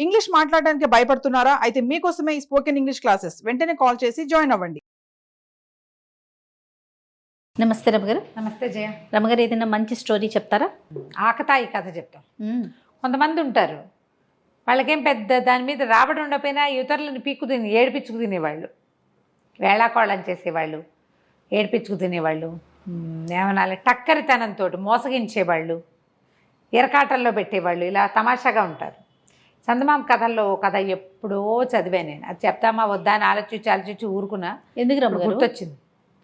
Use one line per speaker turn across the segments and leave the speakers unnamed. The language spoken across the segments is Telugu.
ఇంగ్లీష్ మాట్లాడడానికి భయపడుతున్నారా? అయితే మీకోసమే ఈ స్పోకెన్ ఇంగ్లీష్ క్లాసెస్. వెంటనే కాల్ చేసి జాయిన్ అవ్వండి.
నమస్తే రమగారు.
నమస్తే జయ.
రమగారు, ఏదైనా మంచి స్టోరీ చెప్తారా?
ఆకతాయి కథ చెప్తాం. కొంతమంది ఉంటారు, వాళ్ళకేం పెద్ద దాని మీద రాబడి ఉండకపోయినా ఇతరులను ఏడిపించుకు తినేవాళ్ళు, వేళాకోళం చేసేవాళ్ళు, ఏడిపించుకు తినేవాళ్ళు, ఏమనాలి టక్కరితనంతో మోసగించేవాళ్ళు, ఎరకాటల్లో పెట్టేవాళ్ళు, ఇలా తమాషాగా ఉంటారు. చందమామ కథల్లో కథ ఎప్పుడో చదివాను నేను. అది చెప్తామా వద్దా అని ఆలోచించి ఊరుకున్నా.
ఎందుకు రమగారు?
గుర్తొచ్చింది.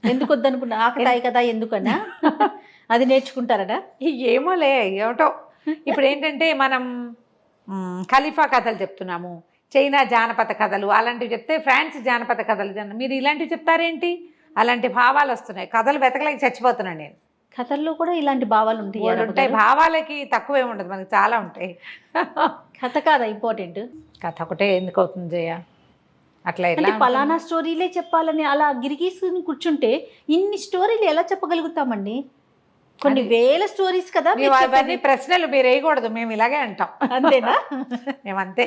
ఎందుకు వద్దనుకున్నా? ఆకతాయి కదా ఎందుకన్నా? అది నేర్చుకుంటారట.
ఏమోలే, ఏమిటో. ఇప్పుడు ఏంటంటే మనం ఖలీఫా కథలు చెప్తున్నాము, చైనా జానపద కథలు అలాంటివి చెప్తే ఫ్రాన్స్ జానపద కథలు మీరు ఇలాంటివి చెప్తారేంటి? అలాంటి భావాలు వస్తున్నాయి. కథలు వెతకలేక చచ్చిపోతున్నాను నేను.
కథల్లో కూడా ఇలాంటి భావాలు
ఉంటాయి. భావాలకి తక్కువే ఉండదు, మనకి చాలా ఉంటాయి.
కథ కాదా ఇంపార్టెంట్?
కథ ఒకటే ఎందుకు అవుతుంది జయ? అట్లా
అంటే పలానా స్టోరీలే చెప్పాలని అలా గిరిగీసుకుని కూర్చుంటే ఇన్ని స్టోరీలు ఎలా చెప్పగలుగుతామండి? కొన్ని వేల స్టోరీస్ కదా.
అవన్నీ ప్రశ్నలు మీరు వేయకూడదు, మేము ఇలాగే అంటాం.
అంతేనా?
మేమంతే.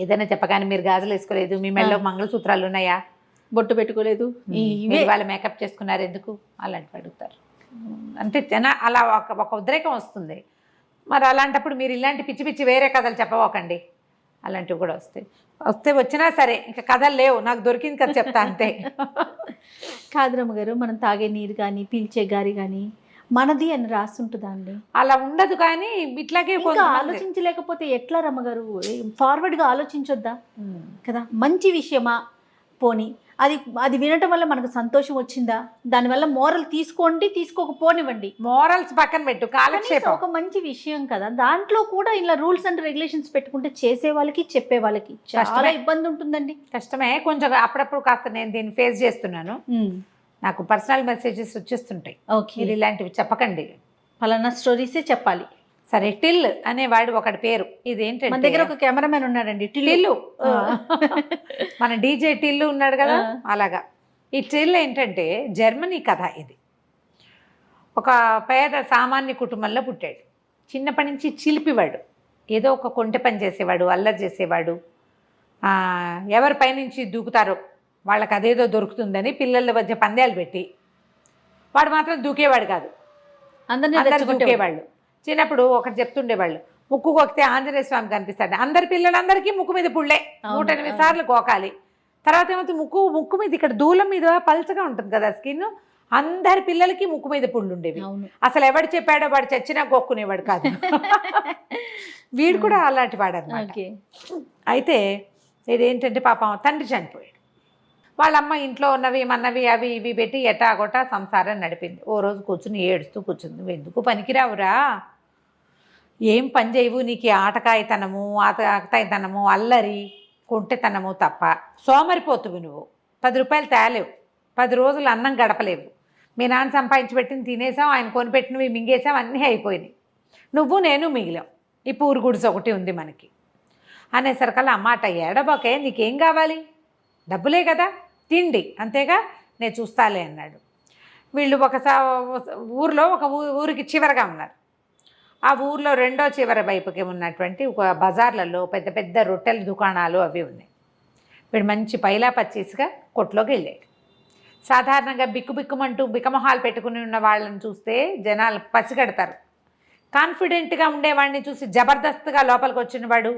ఏదైనా చెప్పగానే మీరు గాజులు వేసుకోలేదు, మీ మెడలో మంగళసూత్రాలు ఉన్నాయా,
బొట్టు పెట్టుకోలేదు,
వాళ్ళు మేకప్ చేసుకున్నారు ఎందుకు, అలాంటివి అడుగుతారు. అంటే అలా ఒక ఉద్రేకం వస్తుంది. మరి అలాంటప్పుడు మీరు ఇలాంటి పిచ్చి పిచ్చి వేరే కథలు చెప్పవకండి. అలాంటివి కూడా వచ్చినా సరే ఇంకా కథలు లేవు, నాకు దొరికింది కదా చెప్తా అంతే.
కాదురమ్మ గారు, మనం తాగే నీరు కానీ పీల్చే గారి కానీ మనది అని రాస్తుంటుందా అండి?
అలా ఉండదు. కానీ ఇట్లాగే
ఆలోచించలేకపోతే ఎట్లా రమ్మగారు? ఫార్వర్డ్గా ఆలోచించొద్దా కదా? మంచి విషయమా పోని, అది వినటం వల్ల మనకు సంతోషం వచ్చిందా, దానివల్ల మోరల్ తీసుకోండి, తీసుకోకపోనివ్వండి.
మోరల్స్ పక్కన పెట్టు, కాలక్షేపం
ఒక మంచి విషయం కదా. దాంట్లో కూడా ఇలా రూల్స్ అండ్ రెగ్యులేషన్స్ పెట్టుకుంటే చేసే వాళ్ళకి చెప్పే వాళ్ళకి చాలా ఇబ్బంది ఉంటుందండి.
కష్టమే కొంచెం. అప్పుడప్పుడు కాస్త నేను దీన్ని ఫేస్ చేస్తున్నాను. నాకు పర్సనల్ మెసేజెస్ వచ్చేస్తుంటాయి, మీరు ఇలాంటివి చెప్పకండి,
ఫలానా స్టోరీసే చెప్పాలి.
సరే, టిల్ అనేవాడు ఒకటి పేరు. ఇదేంటంటే
మన దగ్గర ఒక కెమెరామెన్ ఉన్నాడండి,
టిల్లు. మన డీజే టిల్లు ఉన్నాడు కదా, అలాగా. ఈ టిల్ ఏంటంటే జర్మనీ కథ. ఇది ఒక పేద సామాన్య కుటుంబంలో పుట్టాడు. చిన్నప్పటి నుంచి చిలిపివాడు, ఏదో ఒక కొంటె పని చేసేవాడు, అల్లరి చేసేవాడు. ఎవరి పైనుంచి దూకుతారో వాళ్ళకి అదేదో దొరుకుతుందని పిల్లల మధ్య పందాలు పెట్టి వాడు మాత్రం దూకేవాడు కాదు, అందరూ దూకేవాళ్ళు. చిన్నప్పుడు ఒకటి చెప్తుండేవాళ్ళు, ముక్కు కొక్కితే ఆంజనేయ స్వామి కనిపిస్తాడు. అందరి పిల్లలందరికీ ముక్కు మీద పుళ్ళే 108 సార్లు గోకాలి. తర్వాత ఏమవుతుంది, ముక్కు మీద ఇక్కడ దూలం మీద పల్చగా ఉంటుంది కదా స్కిన్, అందరి పిల్లలకి ముక్కు మీద పుళ్ళు ఉండేవి. అసలు ఎవడు చెప్పాడో వాడు చచ్చినా గోక్కునేవాడు కాదు. వీడు కూడా అలాంటి వాడు అన్నమాట. అయితే ఇదేంటంటే పాపం తండ్రి చనిపోయాడు. వాళ్ళమ్మ ఇంట్లో ఉన్నవి ఏమన్నవి అవి ఇవి పెట్టి ఎటాగొటా సంసారం నడిపింది. ఓ రోజు కూర్చుని ఏడుస్తూ కూర్చుంది. నువ్వు ఎందుకు పనికిరావురా, ఏం పని చేయవు, నీకు ఆటకాయితనము ఆటకాయితనము అల్లరి కొంటెతనము తప్ప, సోమరిపోతువు నువ్వు. 10 రూపాయలు తేలేవు, 10 రోజులు అన్నం గడపలేవు, మీ నాన్న సంపాదించి పెట్టిన తినేసాం, ఆయన కొనిపెట్టినవి మింగేసాం, అన్నీ అయిపోయినాయి, నువ్వు నేను మిగిలాం, ఈ పూరు గుడిసె ఒకటి ఉంది మనకి అనేసరికల్లా అమ్మాట ఏడబాకే, నీకేం కావాలి, డబ్బులే కదా, తిండి అంతేగా, నేను చూస్తాలే అన్నాడు. వీళ్ళు ఊరిలో ఒక ఊరికి చివరగా ఉన్నారు. ఆ ఊర్లో రెండో చివరి వైపుకి ఉన్నటువంటి ఒక బజార్లలో పెద్ద పెద్ద రొట్టెల దుకాణాలు అవి ఉన్నాయి. వీడు మంచి పైలా పచ్చీస్గా కొట్లోకి వెళ్ళాడు. సాధారణంగా బిక్కుబిక్కుమంటూ బిక్కమొహాలు పెట్టుకుని ఉన్న వాళ్ళని చూస్తే జనాలు పసిగడతారు. కాన్ఫిడెంట్గా ఉండేవాడిని చూసి జబర్దస్త్గా లోపలికి వచ్చినవాడు,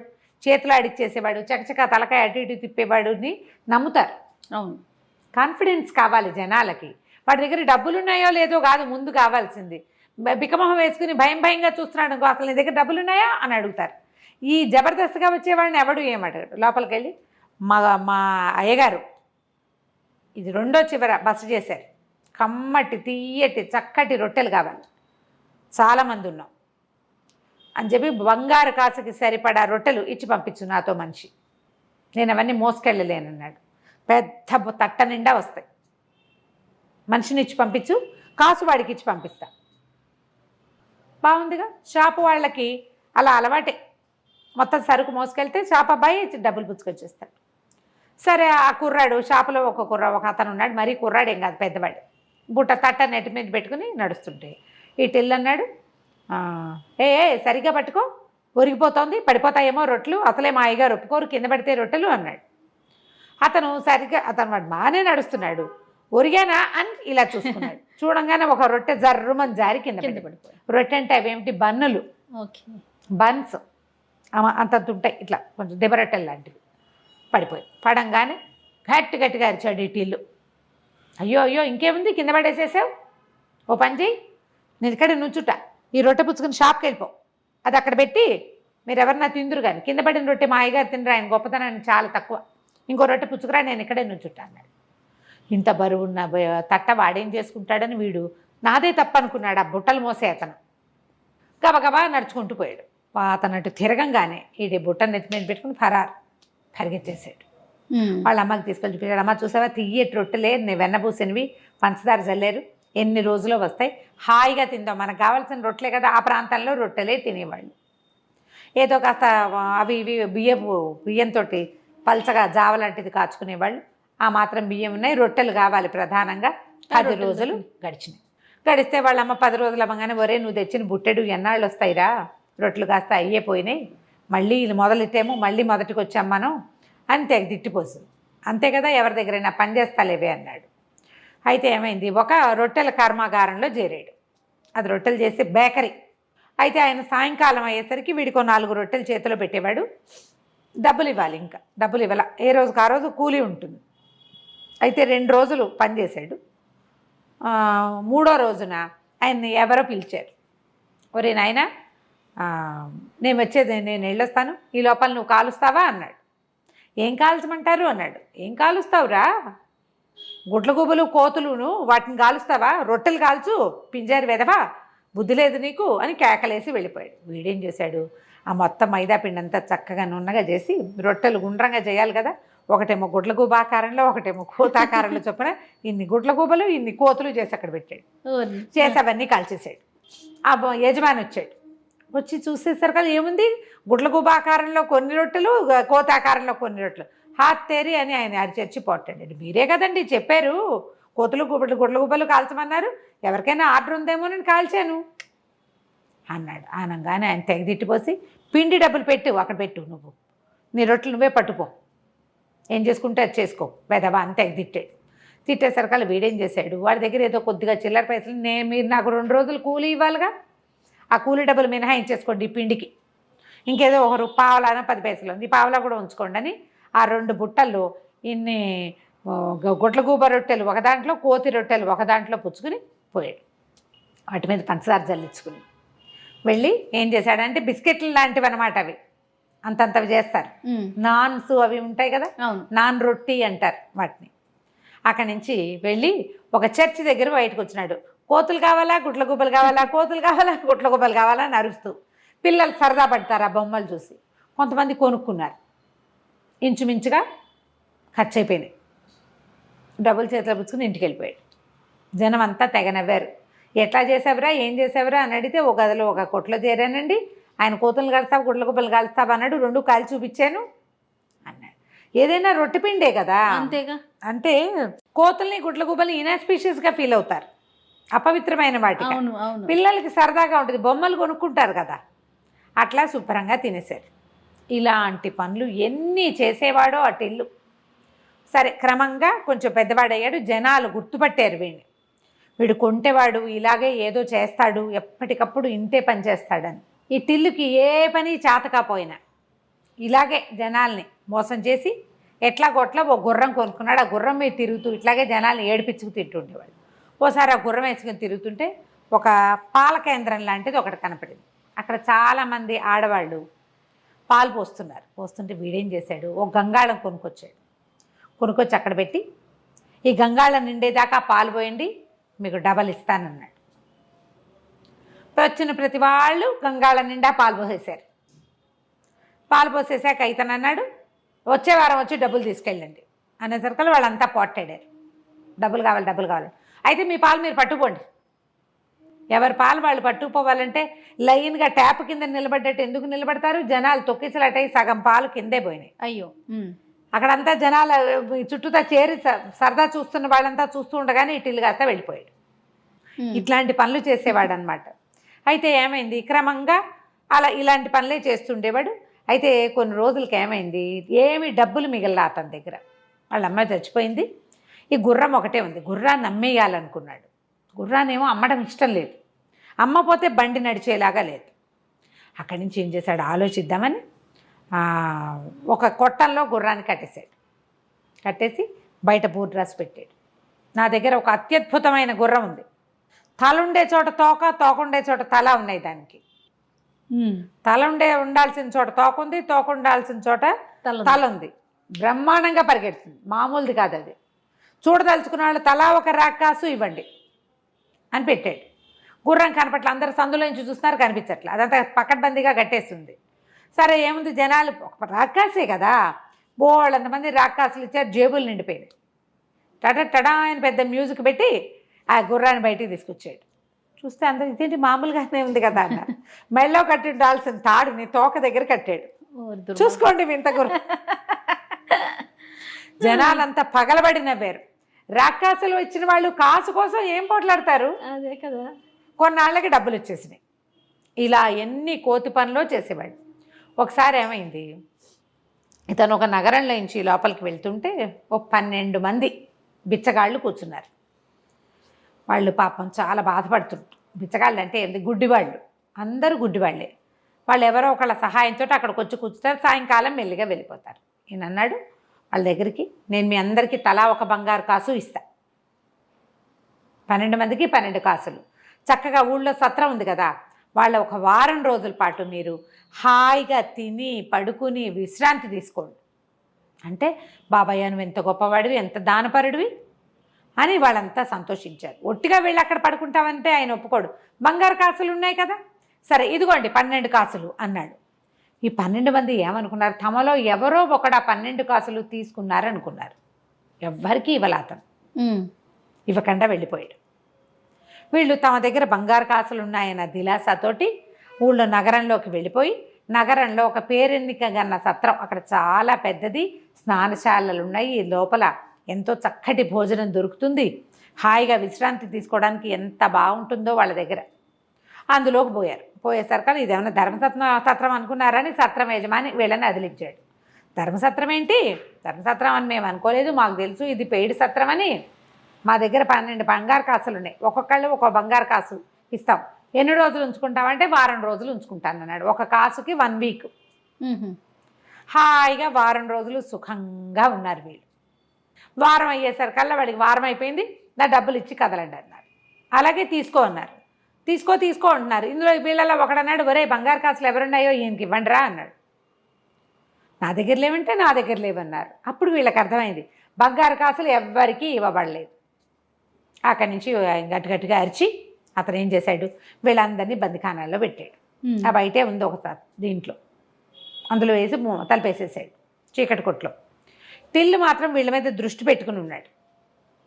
చేతులు ఆడిచ్చేసేవాడు, చకచకా తలకాయ అటు ఇటు తిప్పేవాడుని నమ్ముతారు.
అవును,
కాన్ఫిడెన్స్ కావాలి జనాలకి. వాడి దగ్గర డబ్బులు ఉన్నాయో లేదో కాదు ముందు కావాల్సింది. బిక్కమొహం వేసుకుని భయంగా చూస్తున్నాడు, అసలు నీ దగ్గర డబ్బులు ఉన్నాయా అని అడుగుతారు. ఈ జబర్దస్త్గా వచ్చేవాడిని ఎవడు ఏమడగాడు. లోపలికి వెళ్ళి మా అయ్యగారు ఇది రెండో చివర బస చేశారు, కమ్మటి తీయటి చక్కటి రొట్టెలు కావాలి, చాలామంది ఉన్నాం అని చెప్పి బంగారు కాసుకి సరిపడా రొట్టెలు ఇచ్చి పంపించు నాతో మనిషి, నేను అవన్నీ మోసుకెళ్ళలేనన్నాడు. పెద్ద తట్ట నిండా వస్తాయి, మనిషిని ఇచ్చి పంపించు, కాసు వాడికి ఇచ్చి పంపిస్తా. బాగుందిగా. షాపు వాళ్ళకి అలా అలవాటే, మొత్తం సరుకు మోసుకెళ్తే షాప్ అబ్బాయి డబ్బులు పుచ్చుకొచ్చేస్తాడు. సరే, ఆ కుర్రాడు షాపులో ఒక అతను ఉన్నాడు, మరీ కుర్రాడు ఏం కాదు, పెద్దవాడు. బుట్ట తట్ట నెట్టి మీద పెట్టుకుని నడుస్తుంటే ఈ టిల్ అన్నాడు, ఏ సరిగ్గా పట్టుకో, ఒరిగిపోతోంది, పడిపోతాయేమో రొట్టెలు, అసలే మా అయ్యగారు ఒప్పుకోరు కింద పడితే రొట్టెలు అన్నాడు. అతను వాడు బాగానే నడుస్తున్నాడు. ఒరిగానా అని ఇలా చూసుకున్నాడు. చూడంగానే ఒక రొట్టె జర్రుమని జారి కింద పడిపోయి. రొట్టె అంటే అవేమిటి, బన్నులు, బన్స్ అంతంత ఉంటాయి, ఇట్లా కొంచెం దెబ్బరొట్టెలు లాంటివి. పడిపోయి పడంగానే గట్టిగా అరిచాడు ఈ టిల్లు. అయ్యో అయ్యో ఇంకేముంది, కింద పడేసేసావు, ఓ పని చెయ్యి, నేను ఇక్కడ నుంచుట, ఈ రొట్టె పుచ్చుకుని షాప్కి వెళ్ళిపో, అది అక్కడ పెట్టి మీరు ఎవరన్నా తిందురు కానీ, కింద పడిన రొట్టె మా అయ్యగారు తినరు, ఆయన గొప్పతనాన్ని చాలా తక్కువ, ఇంకో రొట్టె పుచ్చుకురా, నేను ఇక్కడే నుంచుట అన్నాడు. ఇంత బరువున్న తట్ట వాడేం చేసుకుంటాడని వీడు నాదే తప్పు అనుకున్నాడు. ఆ బుట్టలు మోసే అతను గబగబా నడుచుకుంటూ పోయాడు. అతను అటు తిరగంగానే ఈ బుట్టను నెత్తి మీద పెట్టుకుని పరిగెత్తేసాడు. వాళ్ళ అమ్మకి తీసుకెళ్ళి చూపించాడు. అమ్మ చూసావా, తియ్యటి రొట్టెలే, వెన్నబూసినవి, పంచదార జల్లేరు, ఎన్ని రోజులో వస్తాయి, హాయిగా తిందాం, మనకు కావాల్సిన రొట్టెలే కదా. ఆ ప్రాంతంలో రొట్టెలే తినేవాళ్ళు. ఏదో కాస్త అవి ఇవి బియ్యంతో పల్చగా జావ లాంటిది కాచుకునేవాళ్ళు. ఆ మాత్రం బియ్యం ఉన్నాయి, రొట్టెలు కావాలి ప్రధానంగా. 10 రోజులు గడిస్తే వాళ్ళమ్మ 10 రోజులు అవ్వగానే, ఒరే నువ్వు తెచ్చిన బుట్టెడు ఎన్నాళ్ళు వస్తాయిరా, రొట్టెలు కాస్త అయ్యే పోయినాయి, మళ్ళీ ఇది మొదలెట్టేమో, మళ్ళీ మొదటికి వచ్చాం మనం అని తిట్టిపోతుంది. అంతే కదా, ఎవరి దగ్గరైనా పని చేస్తాలేవే అన్నాడు. అయితే ఏమైంది, ఒక రొట్టెల కర్మాగారంలో చేరాడు. అది రొట్టెలు చేసే బేకరీ. అయితే ఆయన సాయంకాలం అయ్యేసరికి వీడికో 4 రొట్టెలు చేతిలో పెట్టేవాడు. డబ్బులు ఇవ్వాలి, ఇంకా డబ్బులు ఇవ్వాల, ఏ రోజుకి ఆ రోజు కూలీ ఉంటుంది. అయితే 2 రోజులు పనిచేశాడు. 3వ రోజున ఆయన్ని ఎవరో పిలిచారు. ఒరే నాయనా, నేను వెళ్ళొస్తాను, ఈ లోపల నువ్వు కాలుస్తావా అన్నాడు. ఏం కాల్చమంటారు అన్నాడు. ఏం కాలుస్తావురా, గుడ్లగూబలు కోతులును వాటిని కాలుస్తావా, రొట్టెలు కాల్చు, పింజారి వెదవా, బుద్ధి లేదు నీకు అని కేకలేసి వెళ్ళిపోయాడు. వీడేం చేశాడు, ఆ మొత్తం మైదా పిండి అంతా చక్కగా నున్నగా చేసి, రొట్టెలు గుండ్రంగా చేయాలి కదా, ఒకటేమో గుడ్లగూబ ఆకారంలో, ఒకటేమో కోతాకారంలో చొప్పున ఇన్ని గుడ్లగూబలు ఇన్ని కోతులు చేసి అక్కడ పెట్టాడు. చేసి అవన్నీ కాల్చేసాడు. ఆ యజమాని వచ్చాడు. వచ్చి చూసేసరికి ఏముంది, గుడ్లగూబ ఆకారంలో కొన్ని రొట్టెలు, కోతాకారంలో కొన్ని రొట్టెలు. హాత్ తేరి అని ఆయన అరిచర్చి పోటాడండి. మీరే కదండి చెప్పారు కోతులు గుడ్లగూబలు కాల్చమన్నారు, ఎవరికైనా ఆర్డర్ ఉందేమో నేను కాల్చాను అన్నాడు. అనగానే ఆయన తెగదిట్టిపోసి, పిండి డబ్బులు పెట్టు, అక్కడ పెట్టు, నువ్వు నీ రొట్టెలు నువ్వే పట్టుపో, ఏం చేసుకుంటే అది చేసుకో పెదవా అని తెగదిట్టాడు. తిట్టేసరికల్లా వీడేం చేశాడు, వాడి దగ్గర ఏదో కొద్దిగా చిల్లర పైసలు, మీరు నాకు 2 రోజులు కూలీ ఇవ్వాలిగా, ఆ కూలీ డబ్బులు మినహాయించేసుకోండి ఈ పిండికి, ఇంకేదో ఒక పావలాన 10 పైసలు ఉంది, పావలా కూడా ఉంచుకోండి అని ఆ 2 బుట్టల్లో ఇన్ని గుడ్లగూబ రొట్టెలు ఒక దాంట్లో, కోతి రొట్టెలు ఒక దాంట్లో పుచ్చుకుని పోయాడు. వాటి మీద పంచదార జల్లించుకుని వెళ్ళి ఏం చేశాడంటే, బిస్కెట్లు లాంటివి అనమాట, అవి అంతంతవి చేస్తారు, నాన్స్ అవి ఉంటాయి కదా, నాన్ రొట్టి అంటారు వాటిని. అక్కడి నుంచి వెళ్ళి ఒక చర్చి దగ్గర బయటకు వచ్చినాడు. కోతులు కావాలా, గుడ్లగూబలు కావాలా, కోతులు కావాలా, గుడ్లగూబలు కావాలా అని అరుస్తూ. పిల్లలు సరదా పడతారు ఆ బొమ్మలు చూసి. కొంతమంది కొనుక్కున్నారు. ఇంచుమించుగా ఖర్చు అయిపోయినాయి. డబ్బులు చేతిలో పుచ్చుకుని ఇంటికి వెళ్ళిపోయాడు. జనం అంతా తెగ నవ్వారు. ఎట్లా చేసావురా, ఏం చేసావురా అని అడిగితే, ఒక గదిలో ఒక కొట్లో చేరానండి, ఆయన కోతులు కాలుస్తావు గుడ్లగూబలు కాలుస్తావు అన్నాడు, 2 కాల్చి చూపించాను అన్నాడు. ఏదైనా రొట్టె పిండే కదా,
అంతేగా.
అంటే కోతుల్ని గుడ్లగూబల్ని ఇనాస్పీషియస్గా ఫీల్ అవుతారు, అపవిత్రమైన వాటి. పిల్లలకి సరదాగా ఉంటుంది, బొమ్మలు కొనుక్కుంటారు కదా, అట్లా శుభ్రంగా తినేశారు. ఇలాంటి పనులు ఎన్ని చేసేవాడో అటిల్లు. సరే, క్రమంగా కొంచెం పెద్దవాడయ్యాడు. జనాలు గుర్తుపట్టారు వీడిని, వీడు కొంటేవాడు, ఇలాగే ఏదో చేస్తాడు, ఎప్పటికప్పుడు ఇంతే పని చేస్తాడని. ఈ టిల్లుకి ఏ పని చేతకపోయినా ఇలాగే జనాల్ని మోసం చేసి ఎట్లాగొట్లా ఓ గుర్రం కొనుక్కున్నాడు. ఆ గుర్రం మీద తిరుగుతూ ఇట్లాగే జనాల్ని ఏడిపించుకు తింటుండేవాడు. ఓసారి ఆ గుర్రం వేసుకుని తిరుగుతుంటే ఒక పాల కేంద్రం లాంటిది ఒకటి కనపడింది. అక్కడ చాలామంది ఆడవాళ్ళు పాలు పోస్తున్నారు. పోస్తుంటే వీడేం చేశాడు, ఓ గంగాళం కొనుక్కొచ్చాడు. కొనుక్కొచ్చి అక్కడ పెట్టి, ఈ గంగాళం నిండేదాకా పాలు పోయండి, మీకు డబల్ ఇస్తానన్నాడు. వచ్చిన ప్రతి వాళ్ళు గంగాళం నిండా పాలు పోసేశారు. పాలు పోసేసాక ఇతను అన్నాడు, వచ్చే వారం వచ్చి డబ్బులు తీసుకెళ్ళండి అనేసరికి వాళ్ళంతా పోట్టాడారు. డబ్బులు కావాలి. అయితే మీ పాలు మీరు పట్టుకోండి. ఎవరి పాలు వాళ్ళు పట్టుకుపోవాలంటే లైన్గా ట్యాప్ కింద నిలబడ్డట్టు ఎందుకు నిలబడతారు, జనాలు తొక్కిసలాటై సగం పాలు కిందే పోయినాయి.
అయ్యో,
అక్కడంతా జనాలు చుట్టూతా చేరి సరదా చూస్తున్న వాళ్ళంతా చూస్తూ ఉండగానే ఇటిల్లు కాస్త వెళ్ళిపోయాడు. ఇట్లాంటి పనులు చేసేవాడు అనమాట. అయితే ఏమైంది, క్రమంగా అలా ఇలాంటి పనులే చేస్తుండేవాడు. అయితే కొన్ని రోజులకి ఏమైంది, ఏమి డబ్బులు మిగల్లా అతని దగ్గర. వాళ్ళ అమ్మాయి చచ్చిపోయింది, ఈ గుర్రం ఒకటే ఉంది. గుర్రాన్ని అమ్మేయాలనుకున్నాడు. గుర్రాన్నేమో అమ్మడం ఇష్టం లేదు, అమ్మపోతే బండి నడిచేలాగా లేదు. అక్కడి నుంచి ఏం చేశాడు ఆలోచిద్దామని ఒక కొట్టంలో గుర్రాన్ని కట్టేశాడు. కట్టేసి బయట బూట్ డ్రెస్ పెట్టాడు. నా దగ్గర ఒక అత్యద్భుతమైన గుర్రం ఉంది, తల ఉండే చోట తోక, తోక ఉండే చోట తల ఉన్నాయి. దానికి తల ఉండాల్సిన చోట తోక ఉంది, తోక ఉండాల్సిన చోట తల ఉంది. బ్రహ్మాండంగా పరిగెడుతుంది, మామూలుది కాదు అది. చూడదలుచుకున్న వాళ్ళు తలా ఒక రాకాసు ఇవ్వండి అని పెట్టాడు. గుర్రం కనపట్ల, అందరు సందులో నుంచి చూస్తున్నారు, కనిపించట్లే. అదంతా పకడ్బందీగా కట్టేస్తుంది. సరే ఏముంది, జనాలు రాకాసే కదా, బోళ్ళంతమంది రాకాసులు ఇచ్చారు, జేబులు నిండిపోయినాయి. టడా అని పెద్ద మ్యూజిక్ పెట్టి ఆ గుర్రాన్ని బయటికి తీసుకొచ్చాడు. చూస్తే అందరూ ఇదేంటి మామూలుగానే ఉంది కదా అన్నారు. మెళ్ళో కట్టి ఉండాల్సిన తాడుని తోక దగ్గర కట్టాడు. చూసుకోండి వింత గుర్రం. జనాలంతా పగలబడి నవ్వారు. రాకాసులు ఇచ్చిన వాళ్ళు కాసు కోసం ఏం పోట్లాడతారు,
అదే కదా.
కొన్నాళ్ళకి డబ్బులు వచ్చేసినాయి. ఇలా ఎన్ని కోతి పనులో చేసేవాడు. ఒకసారి ఏమైంది, ఇతను ఒక నగరంలో నుంచి లోపలికి వెళ్తుంటే ఒక 12 మంది బిచ్చగాళ్ళు కూర్చున్నారు. వాళ్ళు పాపం చాలా బాధపడుతుంటారు. బిచ్చగాళ్ళు అంటే ఏంటి, గుడ్డివాళ్ళు, అందరూ గుడ్డివాళ్ళే. వాళ్ళు ఎవరో ఒకళ్ళ సహాయంతో అక్కడికి వచ్చి కూర్చుంటారు, సాయంకాలం మెల్లిగా వెళ్ళిపోతారు. ఈయన అన్నాడు వాళ్ళ దగ్గరికి, నేను మీ అందరికీ తలా ఒక బంగారు కాసు ఇస్తా. 12 మందికి 12 కాసులు. చక్కగా ఊళ్ళో సత్రం ఉంది కదా, వాళ్ళ ఒక వారం రోజుల పాటు మీరు హాయిగా తిని పడుకుని విశ్రాంతి తీసుకోండి. అంటే బాబాయ్య నువ్వు ఎంత గొప్పవాడివి, ఎంత దానపరుడివి అని వాళ్ళంతా సంతోషించారు. ఒట్టిగా వెళ్ళి అక్కడ పడుకుంటామంటే ఆయన ఒప్పుకోడు. బంగారు కాసులు ఉన్నాయి కదా, సరే ఇదిగోండి 12 కాసులు అన్నాడు. ఈ 12 మంది ఏమనుకున్నారు, తమలో ఎవరో ఒకడు 12 కాసులు తీసుకున్నారనుకున్నారు. ఎవ్వరికీ ఇవ్వలే అతను, ఇవ్వకుండా వెళ్ళిపోయాడు. వీళ్ళు తమ దగ్గర బంగారు కాసులు ఉన్నాయన్న దిలాసాతోటి ఊళ్ళో నగరంలోకి వెళ్ళిపోయి, నగరంలో ఒక పేరెన్నిక గన్న సత్రం, అక్కడ చాలా పెద్దది, స్నానశాలలు ఉన్నాయి, లోపల ఎంతో చక్కటి భోజనం దొరుకుతుంది, హాయిగా విశ్రాంతి తీసుకోవడానికి ఎంత బాగుంటుందో వాళ్ళ దగ్గర. అందులోకి పోయేసరికి ఇదేమన్నా ధర్మసత్రం అనుకున్నారని సత్రం యజమాని వీళ్ళని అదిలించాడు. ధర్మసత్రం ఏంటి, ధర్మసత్రం అని మేము అనుకోలేదు, మాకు తెలుసు ఇది పెయిడ్ సత్రం అని. మా దగ్గర 12 బంగారు కాసులు ఉన్నాయి, ఒక్కొక్కళ్ళు ఒక బంగారు కాసు ఇస్తాం. ఎన్ని రోజులు ఉంచుకుంటామంటే వారం రోజులు ఉంచుకుంటాను అన్నాడు. ఒక కాసుకి 1 వీక్. హాయిగా వారం రోజులు సుఖంగా ఉన్నారు వీళ్ళు. వారం అయ్యేసరికల్లా వాడికి వారం అయిపోయింది, నా డబ్బులు ఇచ్చి కదలండి అన్నారు. అలాగే తీసుకో అన్నారు. తీసుకో అంటున్నారు. ఇందులో వీళ్ళలో ఒకడన్నాడు, ఒరే బంగారు కాసులు ఎవరున్నాయో ఈయనకి ఇవ్వండిరా అన్నాడు. నా దగ్గర లేవంటే నా దగ్గర లేవన్నారు. అప్పుడు వీళ్ళకి అర్థమైంది బంగారు కాసులు ఎవ్వరికీ ఇవ్వబడలేదు. అక్కడి నుంచి గట్టిగా అరిచి అతను ఏం చేశాడు, వీళ్ళందరినీ బందిఖానాల్లో పెట్టాడు. ఆ బయటే ఉంది ఒక దీంట్లో, అందులో వేసి తలపేసేసాడు చీకటి కొట్లో. టిల్లు మాత్రం వీళ్ళ మీద దృష్టి పెట్టుకుని ఉన్నాడు,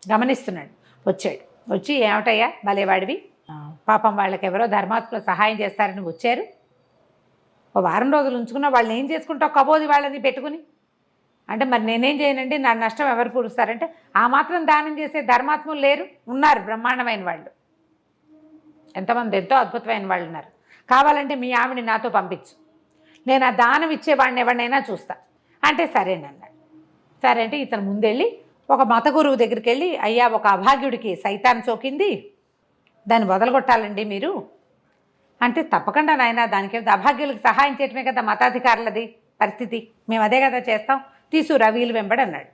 గమనిస్తున్నాడు. వచ్చి ఏమిటయ్యా భలేవాడివి, పాపం వాళ్ళకి ఎవరో ధర్మాత్మలో సహాయం చేస్తారని వచ్చారు, ఒక వారం రోజులు ఉంచుకున్న వాళ్ళని ఏం చేసుకుంటావు కబోది వాళ్ళని పెట్టుకుని అంటే, మరి నేనేం చేయనండి, నా నష్టం ఎవరు పూడుస్తారంటే, ఆ మాత్రం దానం చేసే ధర్మాత్ములు లేరు, ఉన్నారు బ్రహ్మాండమైన వాళ్ళు, ఎంతమంది ఎంతో అద్భుతమైన వాళ్ళు ఉన్నారు. కావాలంటే మీ ఆవిడని నాతో పంపించు, నేను ఆ దానం ఇచ్చేవాడిని ఎవరినైనా చూస్తా అంటే సరేనన్నాడు. సరే అంటే ఇతను ముందెళ్ళి ఒక మత గురువు దగ్గరికి వెళ్ళి, అయ్యా ఒక అభాగ్యుడికి సైతాన్ సోకింది, దాన్ని వదలగొట్టాలండి మీరు అంటే, తప్పకుండా నాయన, దానికి అభాగ్యులకు సహాయం చేయటమే కదా మతాధికారులది పరిస్థితి, మేము అదే కదా చేస్తాం, తీసుకురా వీలు వెంబడి అన్నాడు.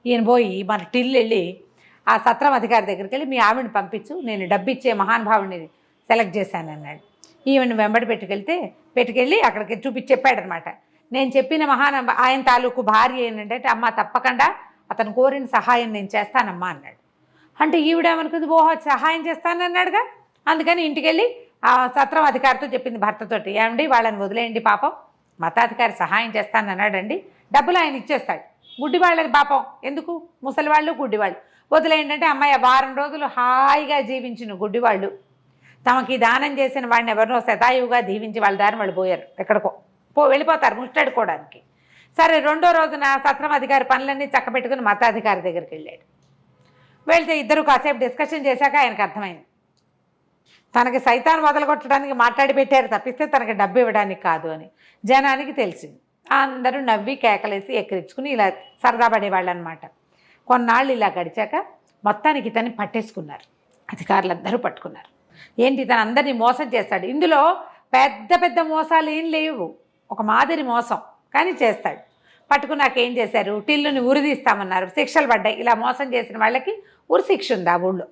ఈయన పోయి మన టిల్లు వెళ్ళి ఆ సత్రం అధికారి దగ్గరికి వెళ్ళి, మీ ఆవిడని పంపించు, నేను డబ్బిచ్చే మహానుభావుడిని సెలెక్ట్ చేశాను అన్నాడు. ఈవిని వెంబడి పెట్టుకెళ్ళి అక్కడికి చెప్పాడనమాట. నేను చెప్పిన ఆయన తాలూకు భార్య ఏంటంటే, అమ్మ తప్పకుండా అతను కోరిన సహాయం నేను చేస్తానమ్మా అన్నాడు. అంటే ఈవిడేమనుకుంది, ఓహో సహాయం చేస్తానన్నాడుగా, అందుకని ఇంటికి వెళ్ళి ఆ సత్రం అధికారితో చెప్పింది భర్తతోటి, ఏమండి వాళ్ళని వదిలేయండి, పాపం మతాధికారి సహాయం చేస్తానన్నాడండి, డబ్బులు ఆయన ఇచ్చేస్తాడు, గుడ్డివాళ్ళకి పాపం ఎందుకు, ముసలివాళ్ళు గుడ్డివాళ్ళు వదిలేయండి అంటే, అమ్మాయి వారం రోజులు హాయిగా జీవించిన గుడ్డివాళ్ళు తమకి దానం చేసిన వాడిని ఎవరినో శతాయువుగా దీవించి వాళ్ళ దారిని వాళ్ళు పోయారు, ఎక్కడికో వెళ్ళిపోతారు ముష్టడుకోవడానికి. సరే రెండో రోజున సత్రం అధికారి పనులన్నీ చక్కబెట్టుకుని మతాధికారి దగ్గరికి వెళ్ళాడు. వెళ్తే ఇద్దరు కాసేపు డిస్కషన్ చేశాక ఆయనకు అర్థమైంది, తనకి సైతాన్ వదలగొట్టడానికి మాట్లాడి పెట్టారు తప్పిస్తే తనకి డబ్బు ఇవ్వడానికి కాదు అని జనానికి తెలిసింది. అందరూ నవ్వి కేకలేసి ఎక్కిరించుకుని ఇలా సరదా పడేవాళ్ళు అనమాట. కొన్నాళ్ళు ఇలా గడిచాక మొత్తానికి ఇతన్ని పట్టేసుకున్నారు, అధికారులందరూ పట్టుకున్నారు. ఏంటి ఇతను అందరినీ మోసం చేస్తాడు, ఇందులో పెద్ద పెద్ద మోసాలు ఏం లేవు, ఒక మాదిరి మోసం కానీ చేస్తాడు. పట్టుకున్నాక ఏం చేశారు, టిల్లుని ఉరిదీస్తామన్నారు, శిక్షలు పడ్డాయి. ఇలా మోసం చేసిన వాళ్ళకి ఉరి శిక్ష ఉంది ఆ ఊళ్ళో,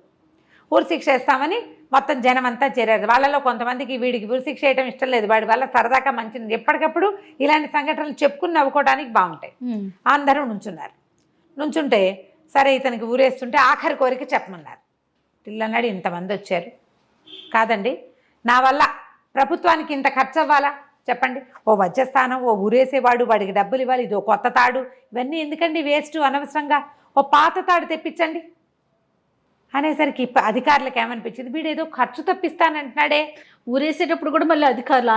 ఉరి శిక్ష వేస్తామని మొత్తం జనం అంతా చేరారు. వాళ్ళలో కొంతమందికి వీడికి ఉరి శిక్ష వేయడం ఇష్టం లేదు, వాడి వల్ల సరదాగా మంచిది, ఎప్పటికప్పుడు ఇలాంటి సంఘటనలు చెప్పుకుని నవ్వుకోవడానికి బాగుంటాయి. అందరూ నుంచున్నారు. నుంచుంటే సరే ఇతనికి ఊరేస్తుంటే ఆఖరి కోరిక చెప్పమన్నారు. టిల్లు అన్నాడు, ఇంతమంది వచ్చారు కాదండి, నా వల్ల ప్రభుత్వానికి ఇంత ఖర్చు అవ్వాలా చెప్పండి, ఓ వజ్రస్థానం, ఓ ఊరేసేవాడు, వాడికి డబ్బులు ఇవ్వాలి, ఇది ఓ కొత్త తాడు, ఇవన్నీ ఎందుకండి వేస్ట్ అనవసరంగా, ఓ పాత తాడు తెప్పించండి అనేసరికి అధికారులకు ఏమనిపించింది, వీడు ఏదో ఖర్చు తప్పిస్తానంటున్నాడే.
ఊరేసేటప్పుడు కూడా మళ్ళీ అధికారులు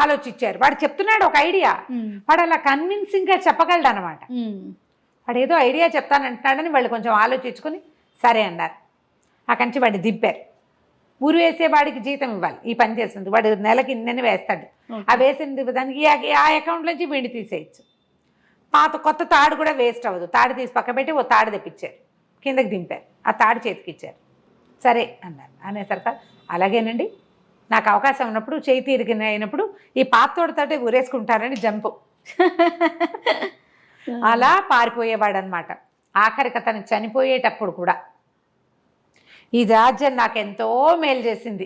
ఆలోచించారు. వాడు చెప్తున్నాడు ఒక ఐడియా, వాడు అలా కన్విన్సింగ్గా చెప్పగలడు అనమాట. వాడు ఏదో ఐడియా చెప్తానంటున్నాడని వాళ్ళు కొంచెం ఆలోచించుకొని సరే అన్నారు. అక్కడి నుంచి వాడిని దింపారు. ఊరు వేసేవాడికి జీతం ఇవ్వాలి, ఈ పని చేస్తుంది, వాడు నెలకి ఇన్నని వేస్తాడు, ఆ వేసిన దానికి ఆ అకౌంట్ నుంచి వీడిని తీసేయచ్చు. కొత్త తాడు కూడా వేస్ట్ అవ్వదు, తాడు తీసి పక్క పెట్టి ఓ తాడు తెప్పించారు, కిందకి దింపారు, ఆ తాడు చేతికి ఇచ్చారు. సరే అన్నారు. అనేసరికి అలాగేనండి, నాకు అవకాశం ఉన్నప్పుడు చేయి తీరిగిన అయినప్పుడు ఈ పాతోడితోటే ఊరేసుకుంటారని జంపు. అలా పారిపోయేవాడు అనమాట. ఆఖరికి అతను చనిపోయేటప్పుడు కూడా ఈ రాజ్యం నాకెంతో మేలు చేసింది,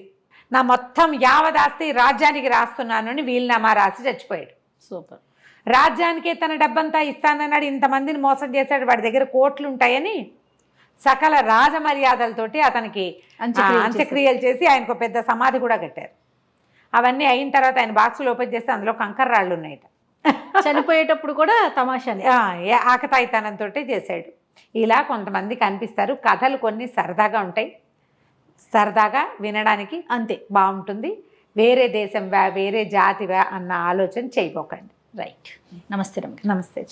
నా మొత్తం యావదాస్తి రాజ్యానికి రాస్తున్నాను అని వీలునామా రాసి చచ్చిపోయాడు.
సూపర్.
రాజ్యానికే తన డబ్బంతా ఇస్తానన్నాడు, ఇంతమందిని మోసం చేశాడు, వాడి దగ్గర కోట్లు ఉంటాయని సకల రాజమర్యాదలతోటి అతనికి అంత్యక్రియలు చేసి ఆయనకు పెద్ద సమాధి కూడా కట్టారు. అవన్నీ అయిన తర్వాత ఆయన బాక్సులు ఓపెన్ చేస్తే అందులో కంకర రాళ్ళు ఉన్నాయట.
చనిపోయేటప్పుడు కూడా తమాషానే,
ఆకతాయితనంతో చేశాడు. ఇలా కొంతమంది కనిపిస్తారు. కథలు కొన్ని సరదాగా ఉంటాయి, సరదాగా వినడానికి అంతే బాగుంటుంది. వేరే దేశం వేరే జాతివా అన్న ఆలోచన చేయబోకండి.
రైట్. నమస్తే.
నమస్తే.